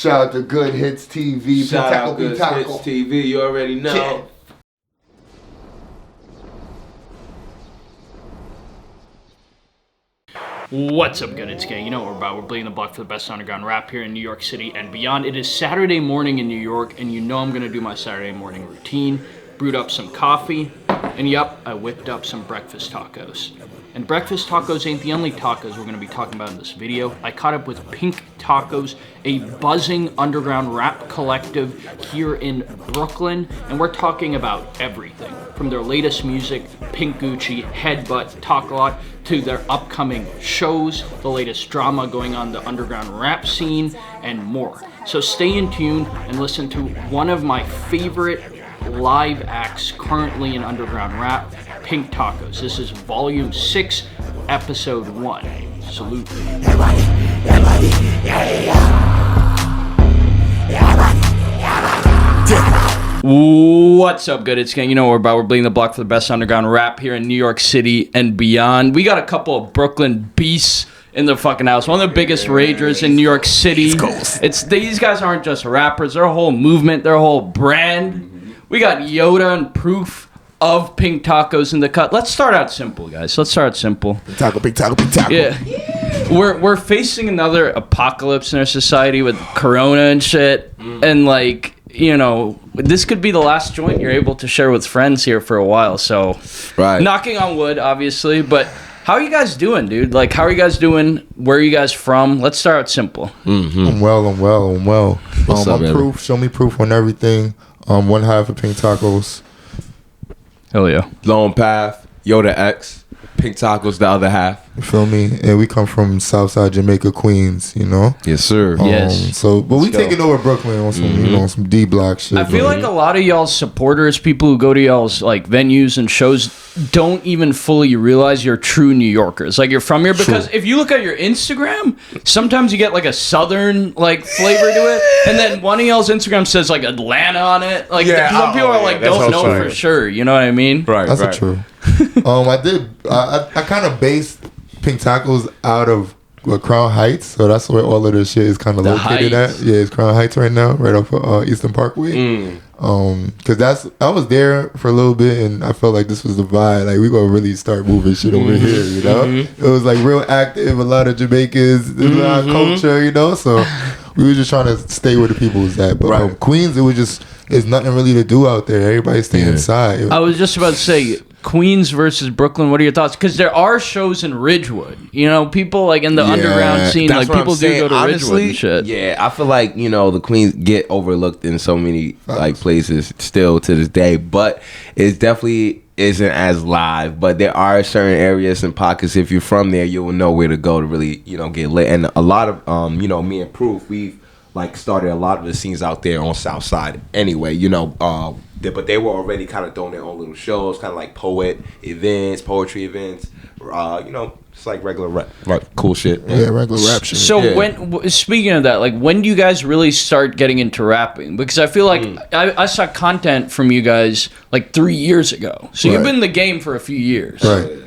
Shout out to Good Hits TV. Shout out Good Hits TV. You already know. Yeah. What's up, Good Hits gang? You know what we're about. We're bleeding the block for the best underground rap here in New York City and beyond. It is Saturday morning in New York, and you know I'm gonna do my Saturday morning routine. Brewed up some coffee, and yep, I whipped up some breakfast tacos. And breakfast tacos ain't the only tacos we're gonna be talking about in this video. I caught up with Pink Tacos, a buzzing underground rap collective here in Brooklyn, and we're talking about everything. From their latest music, Pink Gucci, Headbutt, Talk a Lot, to their upcoming shows, the latest drama going on the underground rap scene, and more. So stay in tune and listen to one of my favorite live acts currently in underground rap, Pink Tacos. This is Volume 6, Episode 1. Salute. What's up, Good Hits gang? You know what we're about. We're bleeding the block for the best underground rap here in New York City and beyond. We got a couple of Brooklyn beasts in the fucking house. One of the biggest ragers in New York City. These guys aren't just rappers. They're a whole movement. They're a whole brand. We got Yoda and Proof of Pink Tacos in the cut. Let's start out simple, guys. Let's start simple. Pink taco. Yeah. We're facing another apocalypse in our society with Corona and shit. And like, you know, this could be the last joint you're able to share with friends here for a while. So, knocking on wood, obviously. But how are you guys doing, dude? Like, how are you guys doing? Where are you guys from? Let's start out simple. I'm well. I'm Proof. Show me proof on everything. One half of Pink Tacos. Hell yeah. Lone Path, Yoda X, Pink Tacos the other half. You feel me? And we come from Southside Jamaica, Queens, you know? Yes, sir. Yes. So, but we taking over Brooklyn on some, you know, some D-block shit. I feel like a lot of y'all's supporters, people who go to y'all's like venues and shows, don't even fully realize you're true New Yorkers. Like, you're from here. Because if you look at your Instagram, sometimes you get like a southern like flavor to it, and then one of y'all's Instagram says like Atlanta on it. Like, some people are like, don't know for sure. You know what I mean? Right. That's true. I kind of based Pink Tacos out of Crown Heights, so that's where all of this shit is kind of located at. Yeah, it's Crown Heights right now, right off of Eastern Parkway. Because I was there for a little bit, and I felt like this was the vibe. Like, we gonna really start moving shit over here, you know? It was like real active, a lot of Jamaicans, a lot of culture, you know? So we were just trying to stay where the people was at. But Queens, it's nothing really to do out there. Everybody stay inside. I was just about to say, Queens versus Brooklyn, what are your thoughts? Because there are shows in Ridgewood. You know, people like in the underground scene, like people do go to Ridgewood and shit. Yeah, I feel like, you know, the Queens get overlooked in so many like places still to this day, but it definitely isn't as live. But there are certain areas and pockets, if you're from there, you will know where to go to really, you know, get lit. And a lot of, you know, me and Proof, we've like started a lot of the scenes out there on South Side anyway, you know, but they were already kind of doing their own little shows, kind of like poetry events, you know, it's like regular cool shit. Yeah, regular rap shit. So when, speaking of that, like, when do you guys really start getting into rapping? Because I feel like I saw content from you guys like 3 years ago. So you've been in the game for a few years. Right.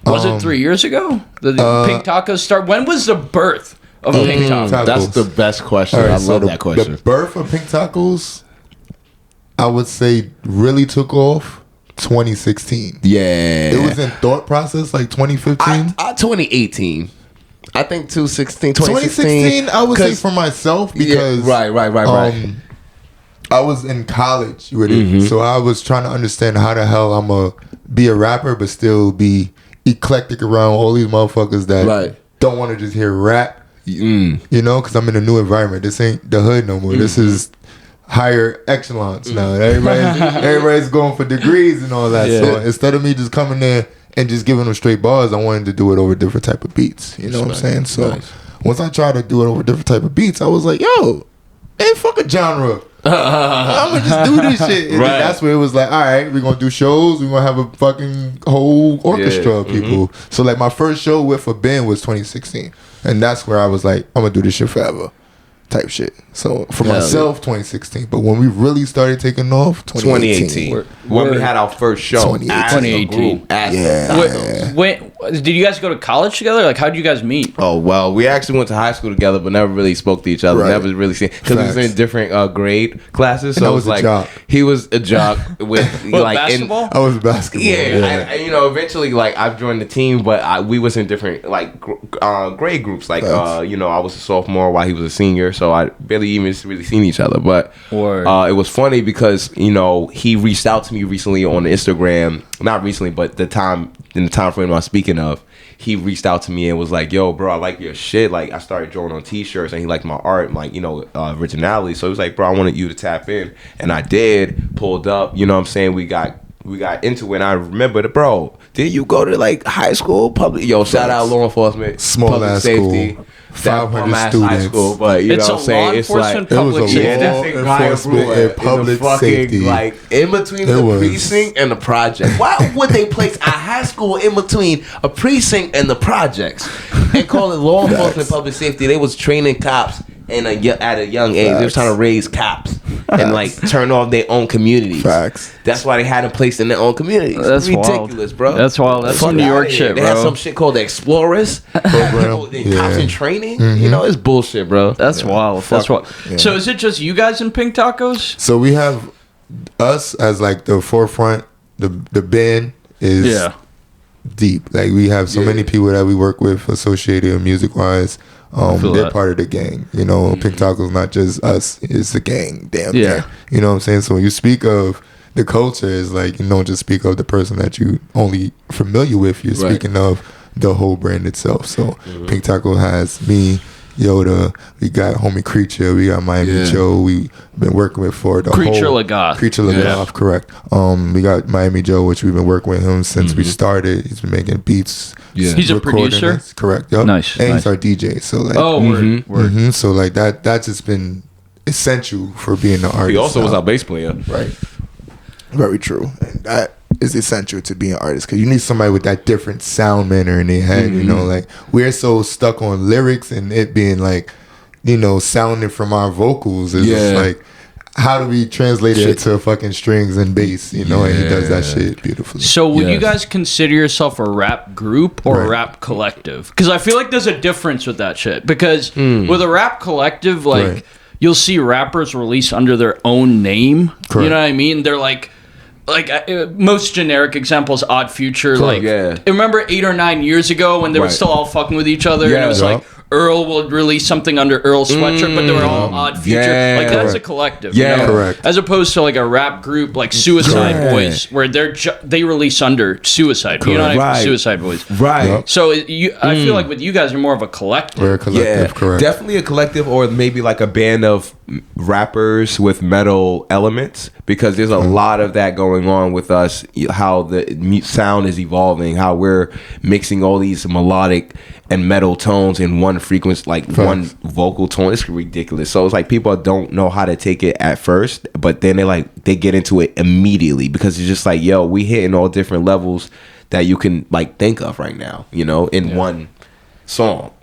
Was it 3 years ago? The Pink Tacos start? When was the birth of Pink Tacos? That's the best question. I love that question. The birth of Pink Tacos, I would say, really took off 2016. Yeah. It was in thought process like 2015. 2018. I think 2016, I would say for myself because right. I was in college with it. So I was trying to understand how the hell I'm going to be a rapper but still be eclectic around all these motherfuckers that don't want to just hear rap. You know, because I'm in a new environment. This ain't the hood no more. This is higher echelons now. Everybody's going for degrees and all that. So instead of me just coming there and just giving them straight bars, I wanted to do it over different type of beats. You know what I'm saying? So once I tried to do it over different type of beats, I was like, yo, ain't fuck a genre. I'm gonna just do this shit. And then that's where it was like, all right, we're gonna do shows. We're gonna have a fucking whole orchestra of people. So like my first show with a band was 2016, and that's where I was like, I'm gonna do this shit forever, type shit. So for myself, 2016. But when we really started taking off, 2018. When we had our first show, 2018. Did you guys go to college together? Like, how did you guys meet? Oh, well, we actually went to high school together, but never really spoke to each other. Right. Never really seen, because we was in different grade classes. So I it was was a jock. he was a jock with like basketball. I was basketball. Yeah, eventually, like, I've joined the team, but we was in different like grade groups. Like, I was a sophomore while he was a senior, so I barely even really seen each other. But it was funny because he reached out to me recently on Instagram. Not recently, but in the time frame I'm speaking of, he reached out to me and was like, "Yo, bro, I like your shit." Like, I started drawing on T-shirts, and he liked my art, like, originality. So he was like, "Bro, I wanted you to tap in," and I did. Pulled up, you know what I'm saying? We got into it, and I remember bro, did you go to like high school public? Yo, shout out law enforcement, small public ass safety. school. 500 High students. school, but It's a law enforcement public safety. That's in enforcement and public safety. Like, in between the precinct and the project. Why would they place a high school in between a precinct and the projects and call it law enforcement public safety? They was training cops at a young age. They was trying to raise cops and like turn off their own communities. Facts. That's why they had them placed in their own communities. That's ridiculous, bro. That's wild. That's some New York shit, bro. They had some shit called the Explorers program. Cops in training. It's bullshit, bro. That's wild. That's wild. Yeah. So is it just you guys in Pink Tacos? So we have us as like the forefront. The band is deep. Like, we have so many people that we work with associated music wise. They're part of the gang. Pink Tacos, not just us. It's the gang. Damn. Yeah. You know what I'm saying? So when you speak of the culture, it's like, you don't just speak of the person that you only familiar with. You're speaking of the whole brand itself. So Pink Taco has me, Yoda, we got homie Creature, we got Miami Joe, we've been working with for the Creature whole Lagoth. Creature Lagoth, correct. We got Miami Joe, which we've been working with him since we started. He's been making beats. Yeah. He's a producer? Us. Correct. Yep. Nice. And he's our DJ. So like, word. So like that's just been essential for being an artist. He also was our bass player. Right. Very true. And that is essential to being an artist, because you need somebody with that different sound manner in their head. Like, we're so stuck on lyrics and it being like, sounding from our vocals is just like, how do we translate it to fucking strings and bass? And he does that shit beautifully. So would you guys consider yourself a rap group or a rap collective? Because I feel like there's a difference with that shit. Because with a rap collective, like, you'll see rappers release under their own name. Correct. You know what I mean? They're like most generic examples, Odd Future. Correct. Like, remember 8 or 9 years ago when they were still all fucking with each other, and it was like Earl would release something under Earl Sweatshirt, but they were all Odd Future. Like, that's a collective. Correct. As opposed to like a rap group like Suicide Boys, where they release under Suicide. You know what I mean? Suicide Boys. Right. Yep. So I feel like with you guys, you're more of a collective. We're a collective, correct. Definitely a collective, or maybe like a band of rappers with metal elements, because there's a lot of that going on with us, how the sound is evolving, how we're mixing all these melodic and metal tones in one frequency, like one vocal tone. It's ridiculous. So it's like people don't know how to take it at first, but then they get into it immediately, because it's just like, yo, we hitting all different levels that you can like think of right now, in one song.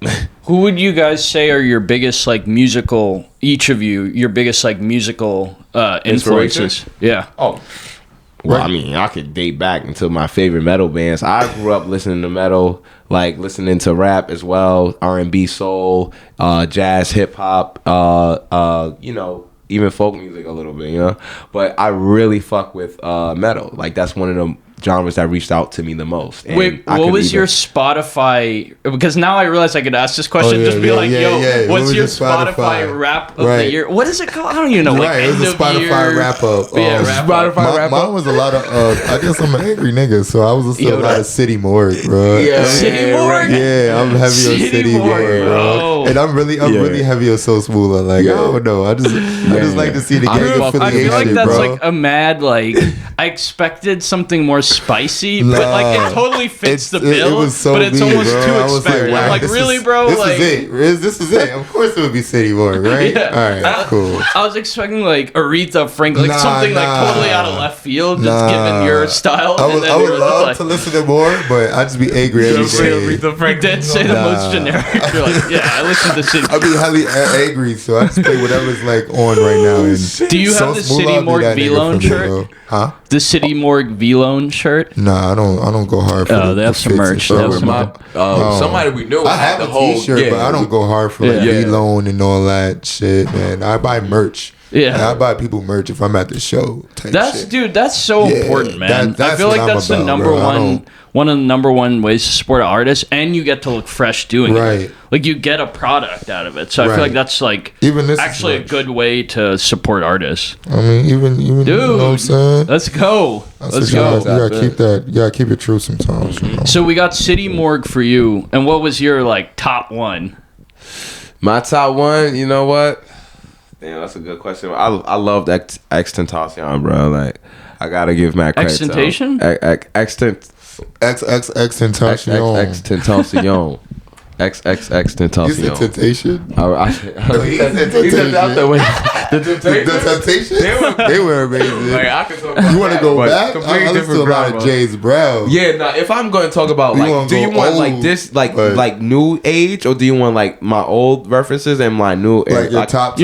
Who would you guys say are your biggest like musical, each of you, your biggest like musical influences? Yeah. Oh, well, I mean, I could date back into my favorite metal bands. I grew up listening to metal, like listening to rap as well, R&B, soul, jazz, hip hop, even folk music a little bit, But I really fuck with metal. Like, that's one of the genres that reached out to me the most. And wait, what was your Spotify? Because now I realize I could ask this question. What's your Spotify rap of the year? What is it called? I don't even know. Like, it was a Spotify wrap up. Mine was a lot of. I guess I'm an angry nigga, so I was listening to a lot of City Morgue, bro. City Morgue. Yeah, I'm heavy on City Morgue, bro. And I'm really heavy on So Smooth. Like, I don't know. I just like to see the gang affiliation, I feel like that's bro. like a mad like. I expected something more spicy, but like it totally fits the bill. It was so but it's almost bro. too expired. I'm like, really, bro? This is it. Of course it would be City Morgue, right? All right, cool. I was expecting like Aretha Franklin, like something like totally out of left field, just given your style. I would love to listen to more, but I'd just be angry every day. Aretha Franklin did say the most generic. You're like, yeah, I listen to City. I'd be highly angry, so I just play whatever's like on right now. And do you have the City Morgue V-Lone shirt? Huh? the City Morgue V-Lone shirt? Nah, I don't go hard for they have some merch. Somebody we knew I have the a whole T-shirt, but I don't go hard for like V-Lone and all that shit, man. I buy merch. Yeah, and I buy people merch if I'm at the show. That's so important, man. I feel like that's the number one of the number one ways to support artists, and you get to look fresh doing it. Like you get a product out of it. So I feel like that's like actually a good way to support artists. I mean, even dude, you know what I'm saying? Let's go. Let's go. You gotta keep that. You gotta keep it true sometimes. You know? So we got City Morgue for you, and what was your like top one? My top one, you know what? Damn, that's a good question. I loved Extentacion, bro. Like, I gotta give Matt credit. Extentation? Extentacion. Extentacion. XXXTentacion. You said temptation? He said out there. The temptation? They were amazing. Like, I could talk about you want to go back? I listen to a lot of James Brown. Yeah, nah, if I'm going to talk about, like, do you want, like, this, like new age, or do you want, like, my old references and my new age? Like, your top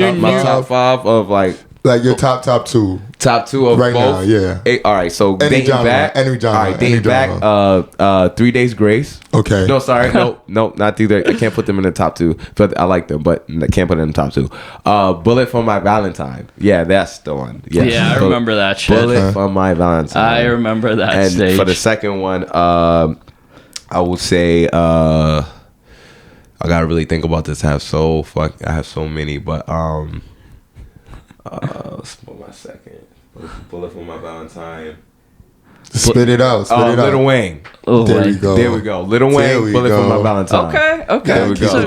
five of, like your top two. Top two of right both? Now, yeah. All right, so dating back. Any genre. All right, dating back, 3 Days Grace. Okay. No, sorry. No, not 3 Days. I can't put them in the top two, but I like them, but I can't put them in the top two. Bullet for My Valentine. Yeah, that's the one. Yes. Yeah, I remember that shit. Bullet for My Valentine. I remember that and stage. For the second one, I would say, I gotta really think about this. I have so many, but for my second, Bullet for My Valentine. Spit it out. Lil Wayne. There we go. Lil Wayne. Bullet for My Valentine. Okay. There we go.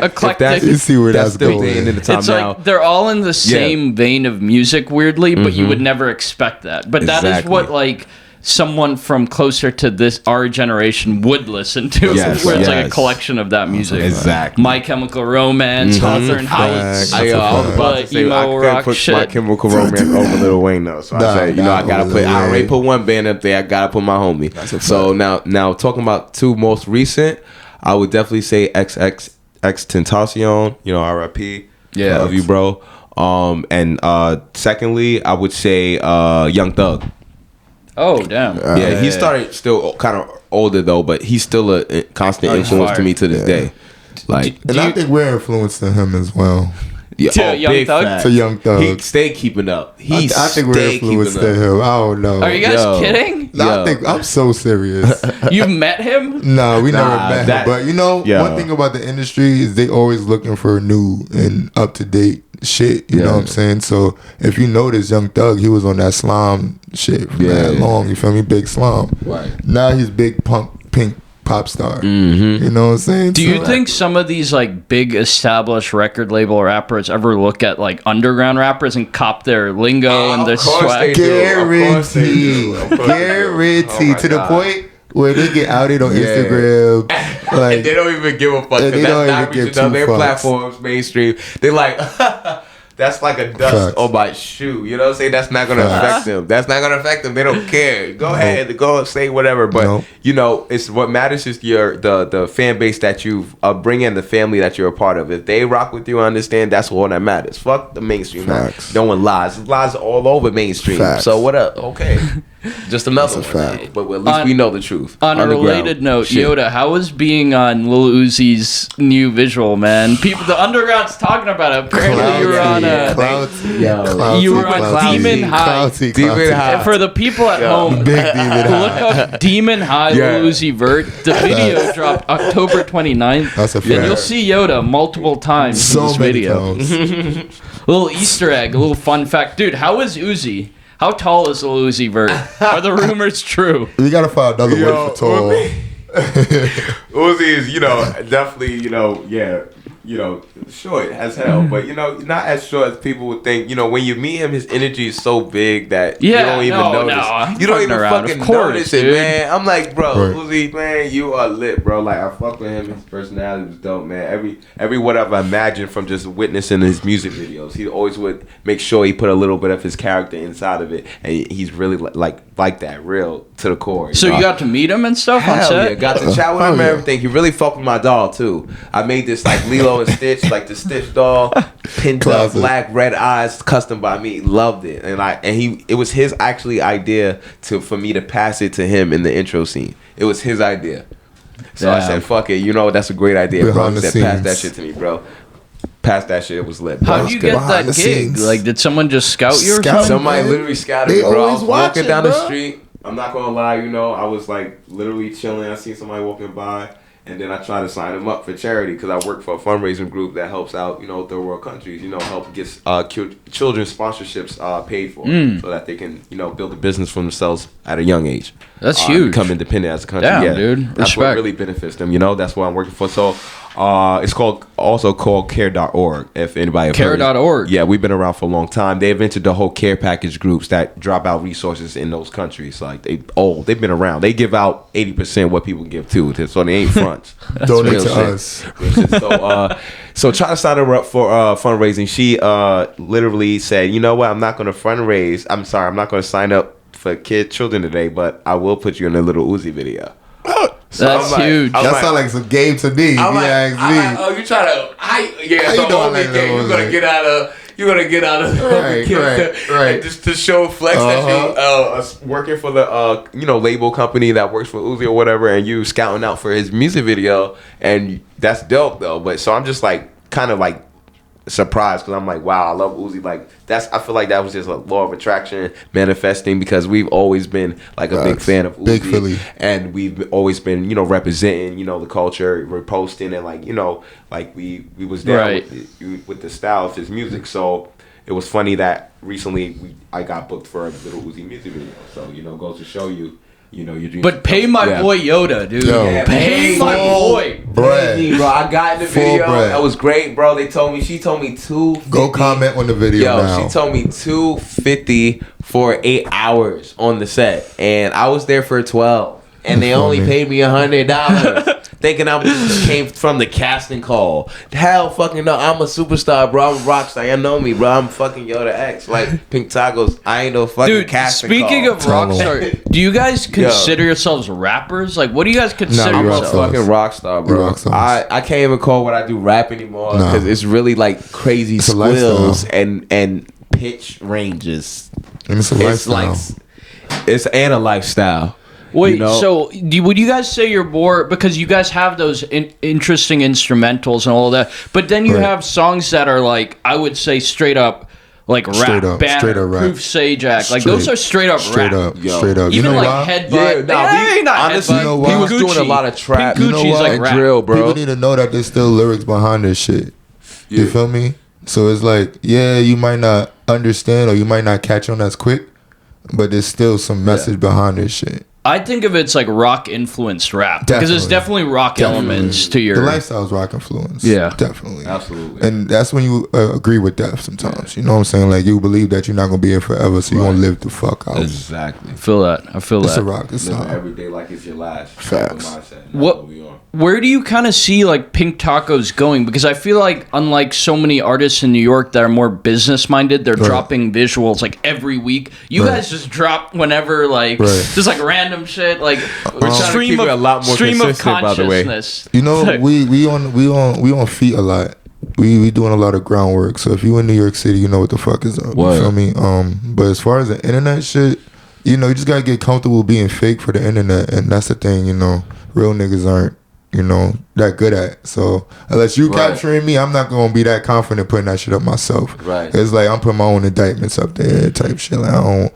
Eclectic. You see where that's going. It's like they're all in the same vein of music, weirdly, but you would never expect that. But that is what like someone from closer to our generation would listen to, where it's like a collection of that music. Exactly. My Chemical Romance, Hawthorne Heights, I was about to say, emo rock put shit. My Chemical Romance over Lil Wayne though. So I say, I gotta put. I already put one band up there. I gotta put my homie. So now talking about two most recent, I would definitely say XXXTentacion. You know, R.I.P. Yeah, love you, bro. And secondly, I would say Young Thug. Oh, damn. Yeah, he started still kind of older, though, but he's still a constant influence to me to this day. Like, I think we're influencing him as well. Yeah, to Young Thug? To Young Thug. He stayed keeping up. I think we're influencing him. I don't know. Are you guys kidding? No, I'm so serious. You met him? No, we never met him. But, one thing about the industry is they always looking for new and up-to-date shit, you know what I'm saying? So if you notice, Young Thug, he was on that slime shit for that long, you feel me? Big slime. Right. Now he's big pink pop star. You know what I'm saying? Do you think some of these like big established record label rappers ever look at like underground rappers and cop their lingo and their swag? Guaranteed. To the point where they get outed on Instagram, like and they don't even give a fuck because that's not reaching on their platforms mainstream. They're like, that's like a dust on my shoe. You know what I'm saying? That's not gonna affect them. That's not gonna affect them. They don't care. Go ahead, go say whatever. But it's what matters is the fan base that you bring in, the family that you're a part of. If they rock with you, understand that's all that matters. Fuck the mainstream. No one lies. Lies all over mainstream. So what up? Okay. Just another one. But at least we know the truth. On a related note, Yoda, how was being on Lil Uzi's new visual, man? The underground's talking about it. Apparently you were on Demon High. Demon High. For the people at home, Big Demon High. Look up Demon High Lil Uzi Vert. The video dropped October 29th. That's a fact. And you'll see Yoda multiple times in this video. Little Easter egg, a little fun fact. Dude, how is Uzi? How tall is Lil Uzi Vert? Are the rumors true? We gotta find another word for tall. Uzi is, definitely, short as hell, but not as short as people would think. When you meet him, his energy is so big that you don't even notice. You don't even fucking notice it, man. I'm like, bro, Uzi, man, you are lit, bro. Like, I fuck with him. His personality was dope, man. Every what I've imagined from just witnessing his music videos, he always would make sure he put a little bit of his character inside of it, and he's really like like that, real to the core. So you got to meet him and stuff on Hell set? yeah, got to chat with him and everything. He really fucked with my doll too. I made this like Lilo and Stitch, like the Stitch doll, pinned up, black, red eyes, custom by me. Loved it, and it was his actually idea for me to pass it to him in the intro scene. It was his idea. So I said, fuck it, you know, that's a great idea, bro. He said, pass that shit to me, bro. Pass that shit, it was lit, bro. How'd you get that gig? Scenes. Like, did someone just scout you or something? Somebody literally scouted me, bro. I was walking down bro. the street. I'm not gonna lie, you know, I was like literally chilling. I seen somebody walking by, and then I tried to sign him up for charity because I work for a fundraising group that helps out, you know, third world countries, you know, help get children's sponsorships paid for so that they can, you know, build a business for themselves at a young age. That's huge. Become independent as a country. Damn, dude. That's Respect. what really benefits them, you know. That's what I'm working for. So it's also called care.org, if anybody Care.org. Yeah, we've been around for a long time. They invented the whole care package groups that drop out resources in those countries. Like they've been around. They give out 80% what people give too, so they ain't fronts. Donate to us. So trying to sign her up for fundraising, she literally said, you know what, I'm not going to fundraise. I'm sorry, I'm not going to sign up for children today, but I will put you in a little Uzi video. So that's huge. That sounds like some game to me. Oh, you trying to? So homie game. You're gonna get out of. You're gonna get out of right. Just to show flex that you working for the label company that works for Uzi or whatever, and you scouting out for his music video, and that's dope though. But so I'm just like kind of like surprised because I'm like, wow, I love Uzi. Like I feel like that was just a law of attraction manifesting because we've always been like a big fan of Uzi, big Philly, and we've always been representing the culture, reposting, and like we was there with the style of his music. So it was funny that recently I got booked for a little Uzi music video. So goes to show you. Your dreams. But pay my boy Yoda, dude. Yo, pay my boy. Bread. Bro, I got in the video. Bread. That was great, bro. She told me $250. Go comment on the video now. She told me $250 for 8 hours on the set, and I was there for 12, and they only paid me $100. Thinking I just came from the casting call. Hell fucking no, I'm a superstar, bro. I'm a rock star. You know me, bro. I'm fucking Yoda X. Like Pink Tacos, I ain't no fucking casting call. Speaking of rock star, do you guys consider yourselves rappers? Like, what do you guys consider I'm yourselves? a fucking rock star, bro. I can't even call what I do rap anymore because it's really like crazy squills and pitch ranges. And it's a lifestyle. It's a lifestyle. Wait, so would you guys say you're more, because you guys have those interesting instrumentals and all of that, but then you have songs that are like, I would say straight up like rap, Banner, Proof Sajak, like those are straight up rap. Straight up. Even like Headbutt. Honestly, he was doing a lot of trap and drill, bro. People need to know that there's still lyrics behind this shit. You feel me? So it's like, you might not understand or you might not catch on as quick, but there's still some message behind this shit. I think of it's like rock influenced rap because it's definitely rock elements to your. The lifestyle's rock influence. Yeah, definitely, absolutely. And that's when you agree with death. Sometimes you know what I'm saying. Like you believe that you're not gonna be here forever, so you gonna live the fuck out. Exactly. I feel that. It's a rock. It's living every day like it's your last. Facts. Where do you kind of see like Pink Tacos going? Because I feel like unlike so many artists in New York that are more business minded, they're dropping visuals like every week. You guys just drop whenever, like just like random shit, like stream of consciousness. You know, we on feet a lot. We doing a lot of groundwork. So if you in New York City, you know what the fuck is up. You feel me? But as far as the internet shit, you just gotta get comfortable being fake for the internet, and that's the thing. Real niggas aren't that good at. So unless you capturing me, I'm not gonna be that confident putting that shit up myself. Right. It's like I'm putting my own indictments up there type shit. Like I don't.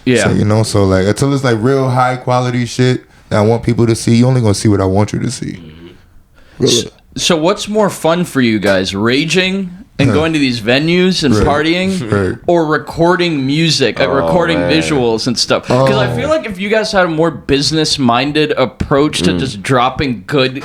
So, so like until it's like real high quality shit that I want people to see, you only gonna see what I want you to see. Mm-hmm. So what's more fun for you guys, raging and going to these venues and partying, or recording music, recording visuals and stuff? Because I feel like if you guys had a more business-minded approach to just dropping good,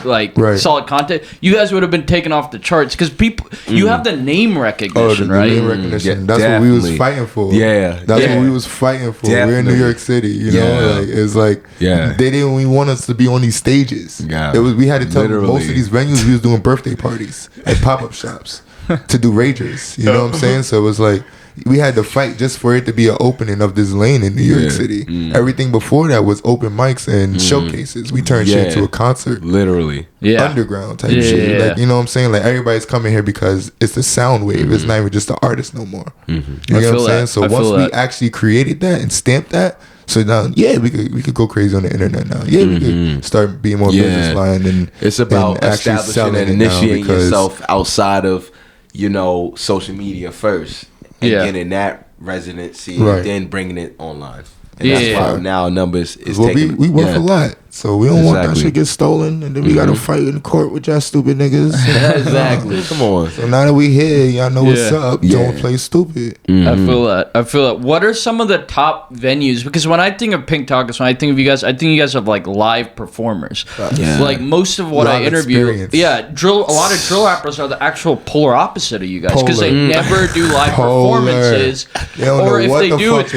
solid content, you guys would have been taken off the charts. Because people, you have the name recognition, the name recognition. That's what we was fighting for. That's what we was fighting for. We're in New York City, you know. Like, it's like they didn't even want us to be on these stages. It was we had to tell most of these venues we was doing birthday parties and pop-up shops to do ragers, you know what I'm saying? So it was like we had to fight just for it to be an opening of this lane in New York City. Everything before that was open mics and showcases. We turned shit into a concert. Literally. Underground type shit. Like, you know what I'm saying? Like, everybody's coming here because it's the sound wave. It's not even just the artist no more. You know what I'm saying? So once we actually created that and stamped that, so now, we could go crazy on the internet now. We could start being more business line, and it's about and establishing and initiating yourself outside of, you know, social media first, and getting that residency, and then bringing it online. And that's why now numbers is taking. We work a lot, so we don't want that shit get stolen, and then we gotta fight in court with y'all stupid niggas. Exactly. Come on. So now that we here, y'all know what's up. Don't play stupid. I feel that. What are some of the top venues? Because when I think of Pink Tacos, when I think of you guys, I think you guys have like live performers. Like most of what I interview, a lot of drill rappers are the actual polar opposite of you guys because they never do live performances, or if they do, it's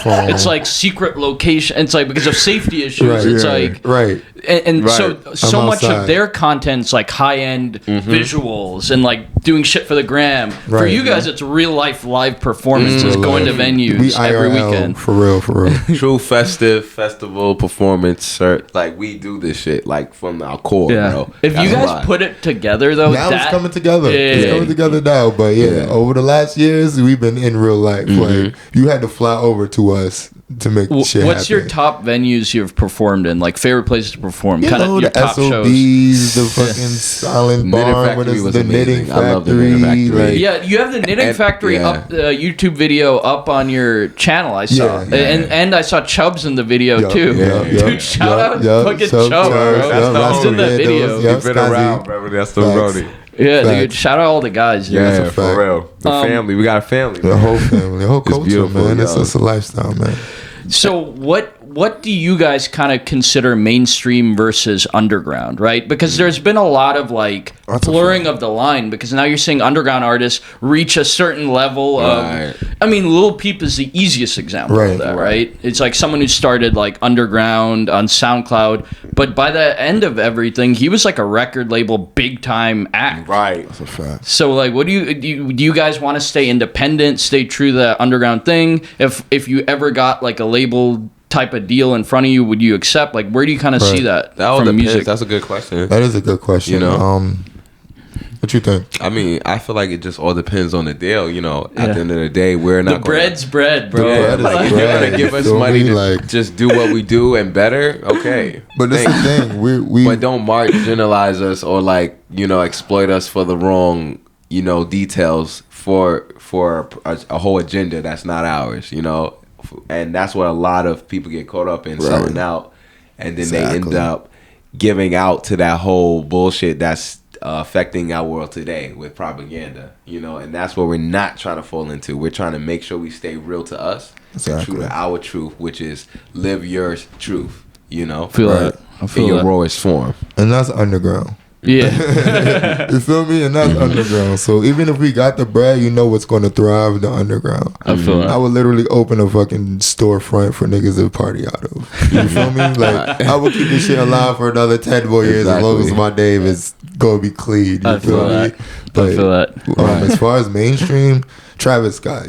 fun. It's like secret location. It's like because of safety issues. It's like and so much of their content's like high end visuals and like doing shit for the gram. For you guys, it's real life live performances, going to venues every weekend. For real. True festival performance. Like we do this shit like from our core, bro. If you guys put it together though, now it's coming together. It's coming together now. But over the last years, we've been in real life. Like you had to fly over to us to make shit What's happen. your top venues you've performed in? Like favorite places to perform? Kind of your top SOBs, shows. The fucking Silent Barn, the Knitting Factory. I love the Knitting Factory. You have the Knitting Factory up, YouTube video up on your channel. I saw, and I saw Chubbs in the video too. Dude, shout out fucking Chubbs, bro. He's in that video. You've been around, bro. That's the Brody. Yeah, dude. Shout out all the guys. Yeah, for real. The family. We got a family. The whole family. The whole culture, man. It's a lifestyle, man. So what do you guys kind of consider mainstream versus underground, right? Because there's been a lot of like blurring of the line because now you're seeing underground artists reach a certain level of, I mean, Lil Peep is the easiest example of that, right? It's like someone who started like underground on SoundCloud, but by the end of everything, he was like a record label big time act. Right. That's a fact. So like, what do you guys want to stay independent, stay true to the underground thing? If you ever got like a label type of deal in front of you, would you accept? Like, where do you kind of see that from music? That's a good question. That is a good question. You know, what you think? I mean, I feel like it just all depends on the deal. You know, at the end of the day, we're not. The bread's bread, bro. You're gonna give us money to just do what we do and better. Okay, but that's the thing. We but don't marginalize us or like exploit us for the wrong details for a whole agenda that's not ours. And that's what a lot of people get caught up in, selling out, and then they end up giving out to that whole bullshit that's affecting our world today with propaganda, and that's what we're not trying to fall into. We're trying to make sure we stay real to us, and true to our truth, which is live your truth, Feel that. in your rawest form. And that's underground. Yeah. You feel me? And that's underground. So even if we got the bread, what's going to thrive the underground. I feel that. I would literally open a fucking storefront for niggas to party out of. You feel me? Like, I would keep this shit alive for another 10 more years as long as my name is going to be clean. You feel me? But, I feel that. As far as mainstream, Travis Scott,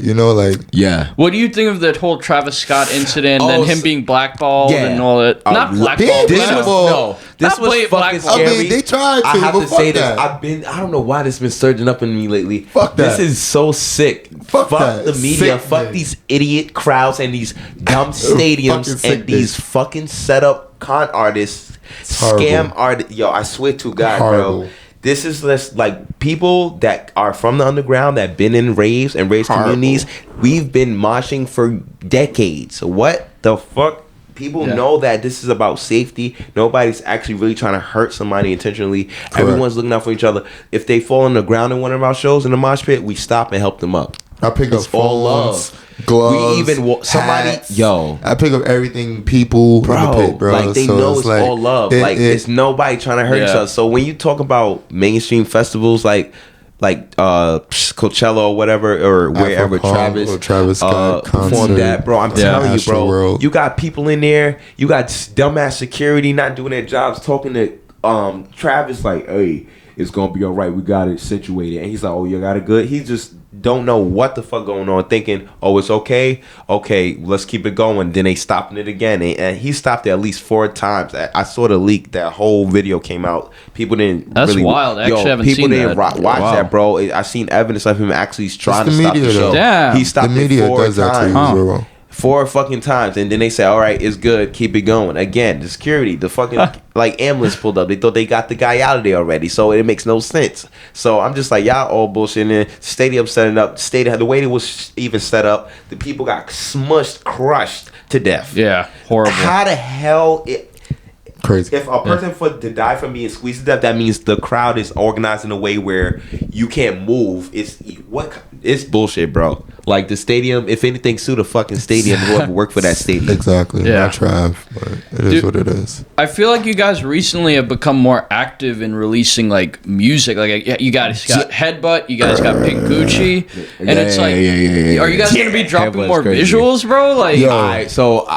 What do you think of that whole Travis Scott incident and him being blackballed and all that? Not blackballed. This was fucking scary. I mean, they tried to. I have to say this. That. I don't know why this has been surging up in me lately. Fuck that. This is so sick. Fuck the media. Fuck these idiot crowds and these dumb stadiums and these fucking set up con artists, scam artists. Yo, I swear to God, bro. This is just like people that are from the underground that been in raves and rave communities. We've been moshing for decades. What the fuck? People know that this is about safety. Nobody's actually really trying to hurt somebody intentionally. Correct. Everyone's looking out for each other. If they fall on the ground in one of our shows in the mosh pit, we stop and help them up. I pick up all love. Gloves, we even hats. I pick up everything, people, in the pit, bro. Like they know it's all love. It's nobody trying to hurt each other. So when you talk about mainstream festivals like Coachella or whatever or wherever Travis Scott performed that, bro, I'm telling you, bro, World. You got people in there, you got dumbass security not doing their jobs, talking to Travis like, hey, it's gonna be all right, we got it situated, and he's like, oh, you got it good. He's just don't know what the fuck going on, thinking, oh, it's okay, let's keep it going. Then they stopping it again, and he stopped it at least 4 times. I saw the leak. That whole video came out. People didn't. That's really, wild. I actually haven't seen that. People didn't watch that, bro. I seen evidence of him actually trying to stop the show. Damn. He stopped it 4 times. 4 fucking times, and then they say, all right, it's good, keep it going. Again, the security, the fucking like ambulance pulled up. They thought they got the guy out of there already, so it makes no sense. So I'm just like, y'all all bullshitting. Stadium setting up, the way it was even set up, the people got smushed, crushed to death. Yeah, horrible. How the hell crazy. If a person to die from being squeezed to death, that means the crowd is organized in a way where you can't move. It's bullshit, bro. Like the stadium, if anything, sue the fucking stadium. Whoever worked for that stadium. Exactly. Yeah. Not Trav, but it is what it is. I feel like you guys recently have become more active in releasing like music. Like you guys got Headbutt, you guys got Pink Gucci, and it's like, are you guys gonna be dropping more visuals, bro? Like, all right, so.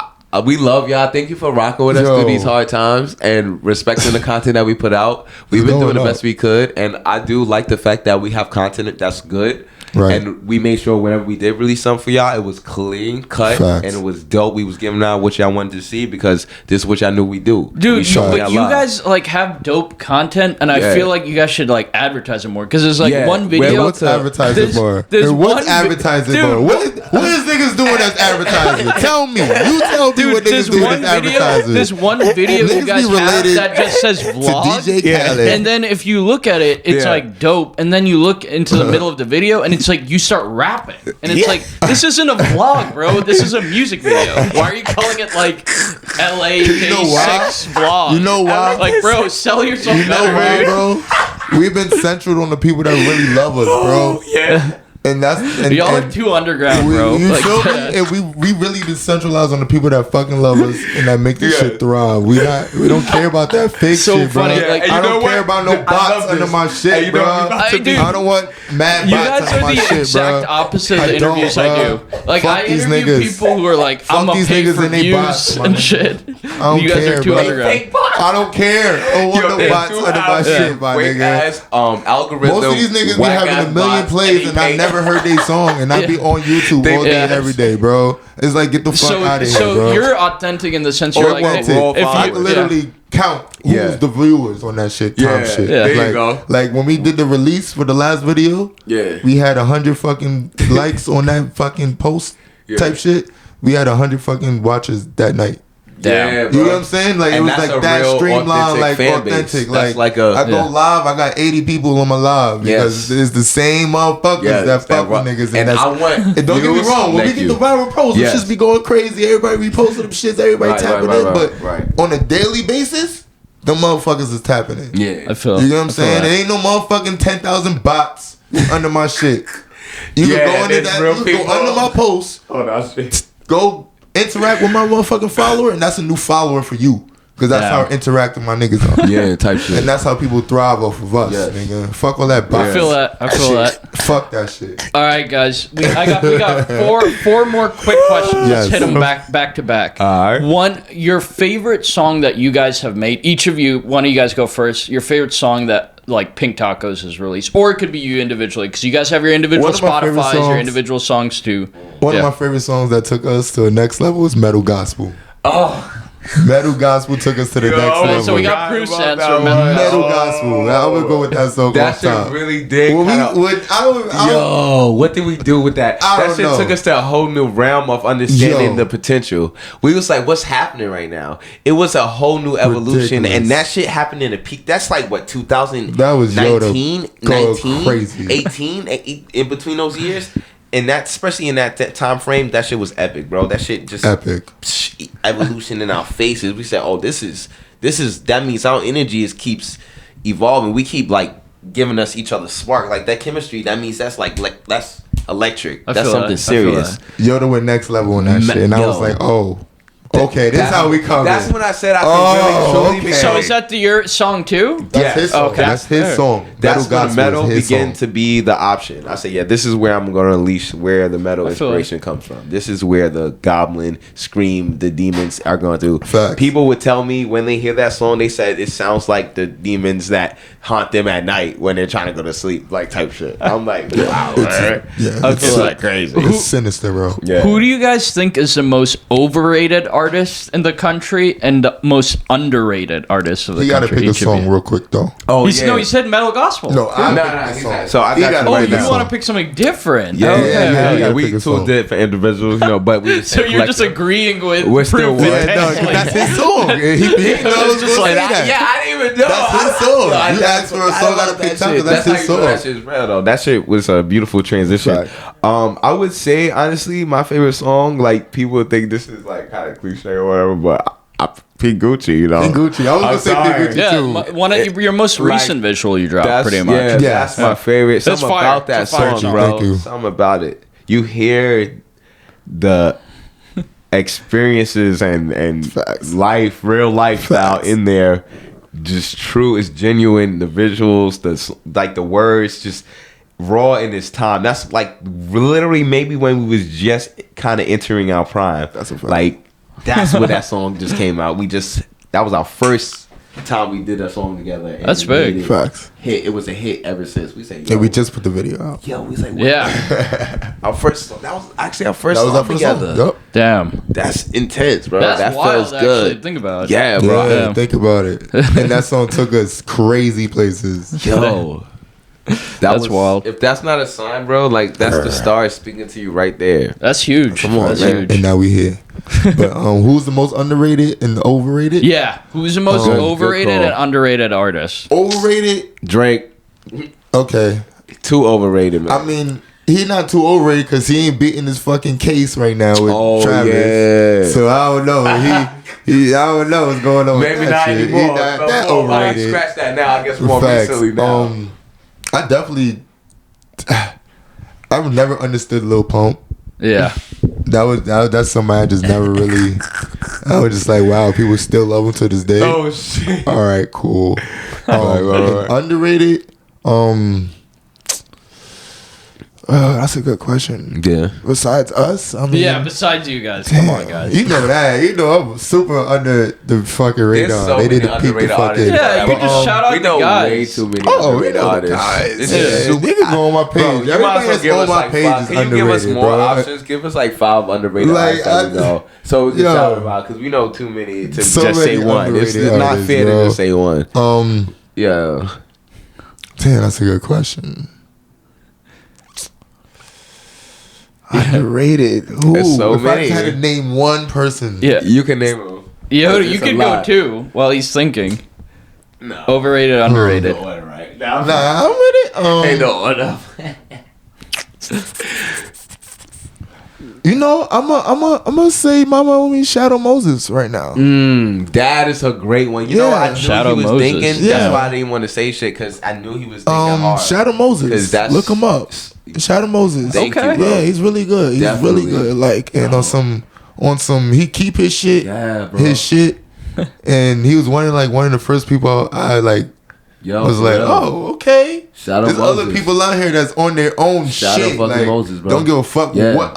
We love y'all. Thank you for rocking with us through these hard times and respecting the content that we put out. We've been doing the best we could, and I do like the fact that we have content that's good. Right. And we made sure whenever we did release something for y'all, it was clean cut. Facts. And it was dope. We was giving out what y'all wanted to see because this is what y'all knew we do. Dude, but you guys like have dope content, and I feel like you guys should like advertise it more because there's like one video. What's advertising more? What's advertising more? What is niggas doing as advertising? Tell me. You tell me what niggas doing as advertising. There's one video you guys have that just says vlog, and then if you look at it, it's like dope, and then you look into the middle of the video, and it's like you start rapping, and it's like, this isn't a vlog, bro. This is a music video. Why are you calling it like LA K6 vlog? You know why? Like, bro, sell yourself better, bro. We've been centered on the people that really love us, bro. Yeah. And that's y'all are too underground, bro. You feel me? And we really decentralize on the people that fucking love us and that make this shit thrive. We don't care about that fake shit, bro. Funny. Like, I don't care about no bots under my shit, bro. I don't want mad bots under my shit, bro. You guys are the exact opposite of the interviews I do. Like, I interview people who are like, I'm gonna pay for views and shit. You guys are too underground. I don't care. I want no bots under my shit, my nigga. Most of these niggas be having 1 million plays and I never heard their song, and I be on YouTube all day and every day, bro. It's like, get the fuck out of here, bro. So you're authentic in the sense you're like, if I could literally count who's the viewers on that shit, time shit. Yeah. There you go. Like when we did the release for the last video, we had 100 fucking likes on that fucking post type shit. We had 100 fucking watches that night. Yeah, you know what I'm saying? Like, and it was like that streamlined, like authentic. Like I go live, I got 80 people on my live because it's the same motherfuckers that fuck with niggas. And and don't get me wrong, when we get the viral posts, we just be going crazy. Everybody reposting them shits, everybody tapping in. But on a daily basis, the motherfuckers is tapping in. Yeah, I feel. You know what I'm saying? There ain't no motherfucking 10,000 bots under my shit. You can go under that. You can go under my post. Oh, that's shit. Go interact with my motherfucking follower, and that's a new follower for you. Because that's how interactive my niggas are. Yeah, type shit. And that's how people thrive off of us, nigga. Fuck all that bias. I feel that. Fuck that shit. All right, guys. We got four more quick questions. Let's hit them back to back. All right. One, your favorite song that you guys have made. Each of you, one of you guys go first. Your favorite song that like Pink Tacos has released, or it could be you individually, because you guys have your individual Spotify's, your individual songs too. One of my favorite songs that took us to the next level is Metal Gospel. Oh. Metal Gospel took us to the next level. So we got Bruce answer. Metal Gospel. I would go with that song. That shit really did. What did we do with that? That shit took us to a whole new realm of understanding the potential. We was like, what's happening right now? It was a whole new evolution, and that shit happened in a peak. That's like what, 2019, that was 19, crazy. 18, in between those years. And that, especially in that time frame, that shit was epic, bro. That shit just epic. Evolution in our faces. We said, "Oh, this is that means our energy keeps evolving. We keep like giving us each other spark, like that chemistry. That means that's that's electric. That's something serious." Yoda went next level on that shit, and I was like, "Oh, Okay, this is how we come. That's when I said I can really truly. So is that your song too? That's his song. Okay. That's his song. That's when metal began to be the option. I said, yeah, this is where I'm going to unleash where the metal inspiration comes from. This is where the goblin scream, the demons are going through. Facts. People would tell me when they hear that song, they said it sounds like the demons that haunt them at night when they're trying to go to sleep, like type shit. I'm like, wow, it's like crazy. It's sinister, bro. Yeah. Who do you guys think is the most overrated artist in the country and the most underrated artist of the country? You gotta pick a song real quick though. No, he said metal gospel. No, so I got you want to pick something different? Yeah. We two different individuals, but we. So you're just agreeing with. We're still one. That's his song. He knows just like that. Yeah, I didn't even know. That's his song. You asked for a song, gotta pick something. That's his song. That shit's real though. That shit was a beautiful transition. Right. I would say honestly, my favorite song. Like people would think this is like kind of cliche or whatever, but P. Gucci, P. Gucci. I was gonna say P. Gucci too. One of your most recent visual you dropped, pretty much. Yeah, that's my favorite. Something about that song, bro. Something about it. You hear the experiences and life, real life out in there. Just true. It's genuine. The visuals, the words, just raw in its time. That's like literally maybe when we was just kind of entering our prime. That's a fact. Like that's when that song just came out. That was our first time we did a song together. And that's big. Facts. Hit. It was a hit ever since. We said, yeah, we just put the video out. Yo, we like, yeah. Our first song. That was actually our first song together. Yep. Damn. That's intense, bro. That wild, feels good. Actually, think about it. Yeah, bro. Yeah, think about it. And that song took us crazy places. Yo. That's wild. If that's not a sign, bro, like that's the stars speaking to you right there. That's huge. Come on, that's man. huge. And now we here. But who's the most underrated and overrated? Yeah, who's the most overrated and underrated artist? Overrated, Drake. Okay. Too overrated, man. I mean, he not too overrated because he ain't beating his fucking case right now with Travis. Yeah. So I don't know. I don't know what's going on. Maybe with not that shit. anymore. He not that overrated. Scratch that now. I guess more recently now. I definitely, I've never understood Lil Pump. Yeah, that's somebody I just never really. I was just like, wow, people still love him to this day. Oh shit! All right, cool. Right. Underrated. That's a good question. Yeah. Besides us, I mean, besides you guys. Come on, guys. You know that. You know I'm super under the fucking radar. So they did the people fucking. Yeah, you can just shout out the guys. Way too many underrated artists. Guys. You can go on my page. Everybody that's on my page is underrated, bro. Can you give us more options? Give us like 5 underrated artists that we know. So we can shout about because we know too many to just say one. It's not fair to just say one. Yeah. Damn, that's a good question. Underrated. Ooh, so if many. I had to name one person, you can name him. Yo, you can go too while he's thinking. No. Overrated, underrated. No one, right? Nah, I'm with it. Ain't no one. You know, I'm gonna say my homie Shadow Moses right now. That is a great one. You know, I knew Shadow he was Moses. thinking. Yeah. That's why I didn't want to say shit because I knew he was thinking hard. Shadow Moses. Look him up. Shadow Moses. Thank you, bro. Yeah, he's really good. He's really good. Like, and on some, he keep his shit. Yeah, bro. His shit. And he was one of the first people I like. Yo, was like, oh, okay. There's Moses. other people out here that's on their own shit. Like, Moses, bro. Don't give a fuck what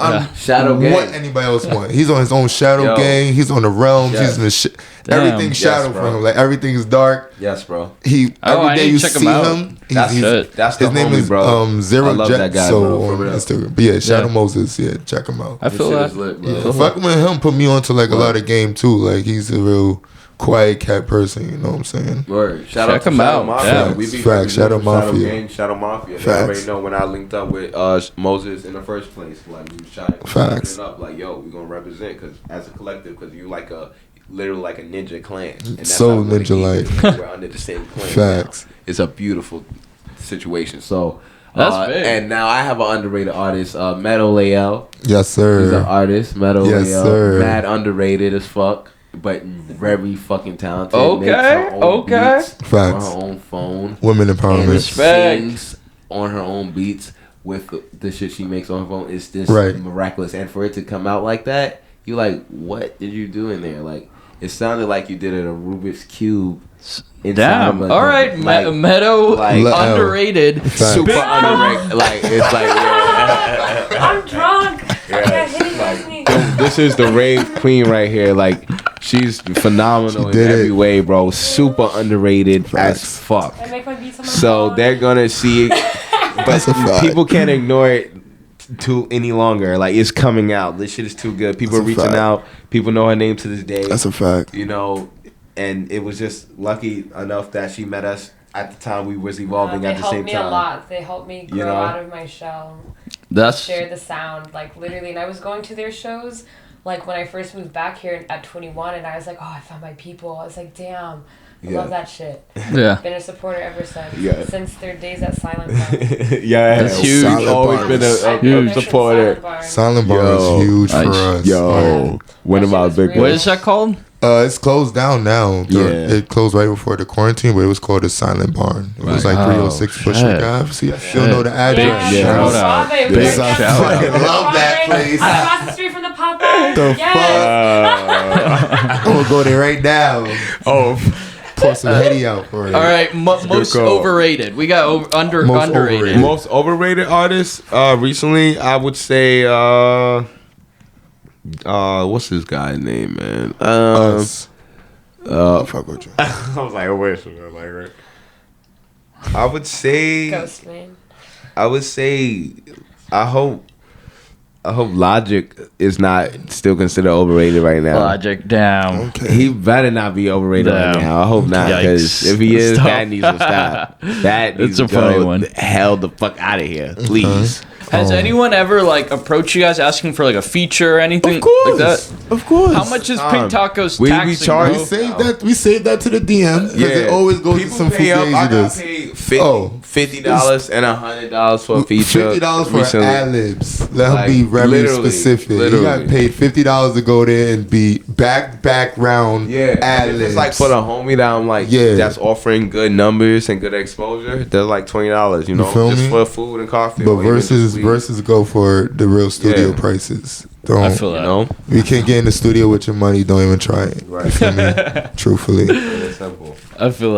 anybody else want. He's on his own Shadow Gang. He's on the Realms. He's in the shit. Everything's Shadow for him. Like everything's dark. Yes, bro. Every day you see him. That's his name is Zero Jet. Guy, so on Instagram. But yeah, Shadow Moses. Yeah, check him out. I feel that. Fucking with him put me onto like a lot of game too. Like he's a real quiet cat person, you know what I'm saying? Word. Check him out. Facts. Shadow Mafia. Shadow Mafia. They already know when I linked up with Moses in the first place. Like we was trying to it up. Like yo, we gonna represent because as a collective, because you like literally like a ninja clan. And that's so ninja like. We're under the same clan. Facts. Now. It's a beautiful situation. So. That's big. And now I have an underrated artist, Meadow Layel. Yes, sir. He's an artist, Meadow Layel. Sir. Mad underrated as fuck. But very fucking talented. Okay. Facts. On her own phone. Women empowerment. Respect. Sings on her own beats with the shit she makes on her phone. It's just right. miraculous. And for it to come out like that, You like, what did you do in there? Like, it sounded like you did it a Rubik's Cube. Damn. All right, Meadow, like, underrated, super underrated. Like, it's like, yeah. I'm drunk. This is the rave queen right here. Like, she's phenomenal in every way, bro. Super underrated as fuck. So they're gonna see it, but people can't ignore it too any longer. Like, it's coming out. This shit is too good. People are reaching out. People know her name to this day. That's a fact. You know, and it was just lucky enough that she met us at the time we was evolving at the same time. They helped me a lot. They helped me grow out of my shell. Share the sound, like, literally. And I was going to their shows, like, when I first moved back here at 21, and I was like, oh, I found my people. I was like, damn. I love that shit. Yeah. Been a supporter ever since. Yeah. Since their days at Silent Bar. Yeah, that's huge. Always been a supporter. Silent Bar is huge for us. Yo, one of my big. What is that called? It's closed down now. It closed right before the quarantine, but it was called the Silent Barn. It was like 306 Bushwick Ave. See, I still know the address. Shout out. Big shout out. I love that place. Across the street from the Popeyes. The fuck? I'm gonna go there right now. Pour some Hetty out for it. All right, most overrated. We got underrated. Most overrated artists recently, I would say what's this guy's name, man? Us. Fuck with you. I was like, right. I would say Ghostman. I would say I hope Logic is not still considered overrated right now. Logic down. Okay. He better not be overrated right now. I hope not, because if he is, that needs to stop. That needs to go hell the fuck out of here, please. Has anyone ever like approached you guys asking for like a feature or anything like that? Of course. How much is Pink Tacos taxing? We saved that to the DM because it always goes to some fugaziness. I got paid $50 and $100 for a feature. $50 for ad-libs. Let him be very specific. He got paid $50 to go there and be background ad-libs. It's like for the homie that I'm like, that's offering good numbers and good exposure. They're like $20, you know, just for food and coffee. But versus go for the real studio prices. I feel that. You know? You can't get in the studio with your money. Don't even try it. Right. You feel me? Truthfully. It's simple. I feel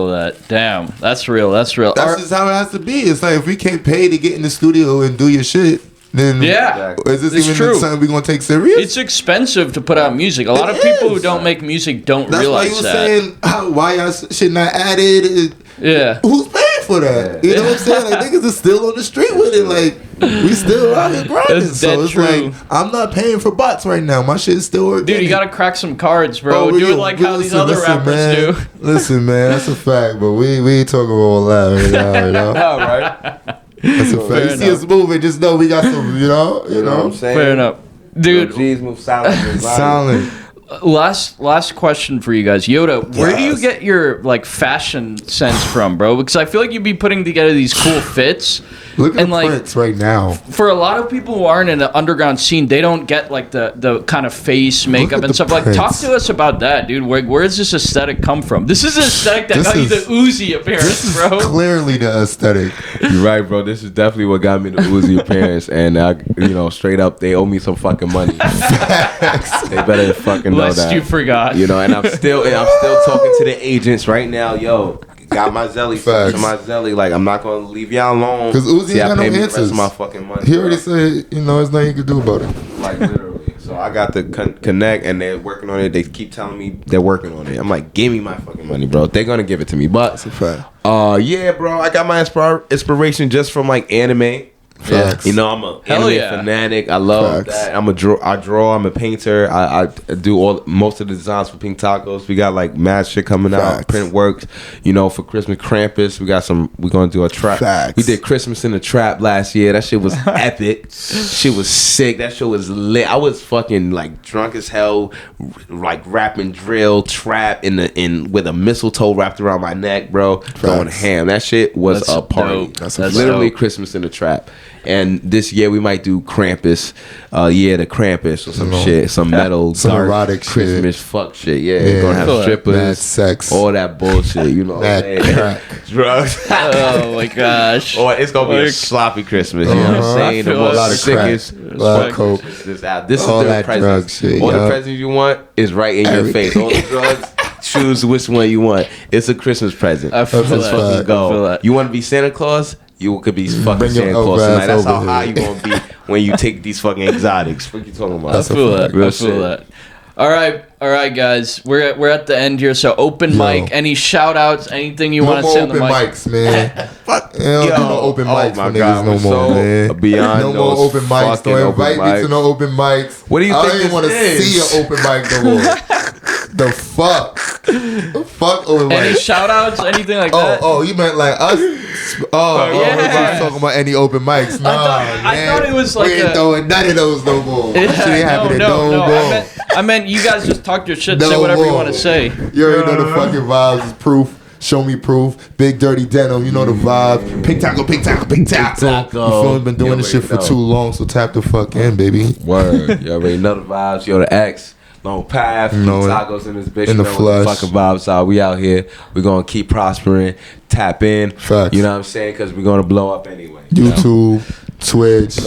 that. Damn. That's real. That's just how it has to be. It's like if we can't pay to get in the studio and do your shit, then is this even something we're going to take serious? It's expensive to put out music. A lot of people who don't make music don't realize that. That's why you were saying why y'all shit not added. Yeah. Who's paying for that? You know what I'm saying? Like, niggas is still on the street with it. Like, we still out here grinding. So it's like, I'm not paying for bots right now. My shit is still organic. Dude, you gotta crack some cards, bro. Do it like how these other rappers do. Listen, man, that's a fact. But we ain't talking about all that right now, you know? All right. That's a fact. You see us moving, just know we got some, you know what I'm saying? Fair enough. Dude. G's move silent. Silent. Last question for you guys. Yoda, where do you get your like fashion sense from, bro? Because I feel like you'd be putting together these cool fits. Look at the prints right now. For a lot of people who aren't in the underground scene, they don't get like the kind of face makeup and stuff. Like, talk to us about that, dude. Where does this aesthetic come from? This is an aesthetic that got you the Uzi appearance, bro. Clearly the aesthetic. You're right, bro. This is definitely what got me the Uzi appearance, and straight up, they owe me some fucking money. They better fucking know that. You forgot. You know, and I'm still talking to the agents right now. Yo, got my Zelly. To my Zelly. Like, I'm not gonna leave y'all alone. Because Uzi ain't got no answers. The rest of my fucking money. He already said, there's nothing you can do about it. Like, literally. So I got to connect, and they're working on it. They keep telling me they're working on it. I'm like, give me my fucking money, bro. They're gonna give it to me. But that's a fact. Yeah, bro. I got my inspiration just from like anime. Facts. You know, I'm a anime fanatic. I love that. I draw. I'm a painter. I do most of the designs for Pink Tacos. We got like mad shit coming out. Print works. For Christmas Krampus. We're gonna do a trap. Facts. We did Christmas in the Trap last year. That shit was epic. Shit was sick. That shit was lit. I was fucking like drunk as hell, like rapping drill trap with a mistletoe wrapped around my neck, bro. Going ham. That shit was a party. That's literally dope. Christmas in the Trap. And this year we might do Krampus, the Krampus or some shit, some metal, some dark erotic Christmas shit. fuck shit. Yeah, we're gonna have strippers, mad sex, all that bullshit. You know, crack, drugs. Oh my gosh! Or it's gonna be a sloppy Christmas. You know what I'm saying? The most sickest, coke. This is the present. Drug shit, all the presents you want is right in your face. All the drugs. Choose which one you want. It's a Christmas present. I feel Let's fucking go. You want to be Santa Claus? You could be fucking Santa Claus tonight. That's how high you gonna be when you take these fucking exotics. What you talking about? I feel that. All right, guys. We're at the end here. So open mic. Any shout outs? Anything you want to say on the mic? No more open mics, man. Fuck. Don't do no open mics for niggas no more, man. Beyond no more open mics. Don't invite me to no open mics. What do you think? I don't even want to see an open mic no more. The fuck? The fuck open mic? Any shout outs? Anything like that? Oh, you meant like us? We're talking about any open mics. Nah, I thought it was like we ain't throwing none of those no more. Shit ain't happening no more. I meant you guys just talk your shit, say whatever you want to say. You already know the fucking vibes. Is proof. Show me proof. Big dirty denim. You know the vibe. Pink tackle, pink tackle, pink tackle. You feel me? Been doing this shit for too long, so tap the fuck in, baby. Word. You already know the vibes. Yo, the X. Long path. Tacos in this bitch. In the flesh. What the fucking vibes are. We out here. We're gonna keep prospering. Tap in. Facts. You know what I'm saying? Because we're gonna blow up anyway. YouTube, Twitch,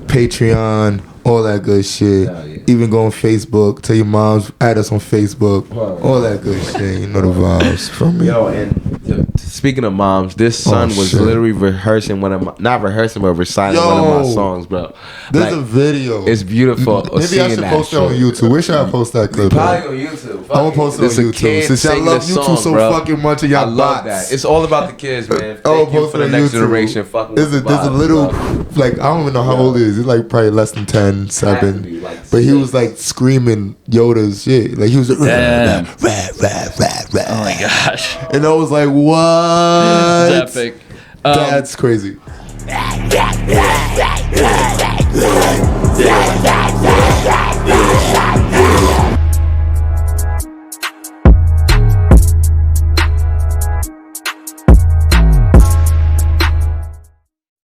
Patreon. All that good shit. Yeah. Even go on Facebook. Tell your moms, add us on Facebook. All that good shit. You know the vibes from me. Yo, and speaking of moms, this son was literally rehearsing not rehearsing, but reciting one of my songs, bro. There's a video. It's beautiful. Maybe I should post it on YouTube. Where should I post that clip? Probably on YouTube. I'm gonna post it on YouTube. Since y'all love YouTube so fucking much and y'all love that. It's all about the kids, man. Thank you for the next generation. There's a little, like, I don't even know how old he is. He's like probably less than 10, 7. But he was like screaming Yoda's shit. Like he was like, damn. Oh my gosh. And I was like, what? It's epic. That's crazy.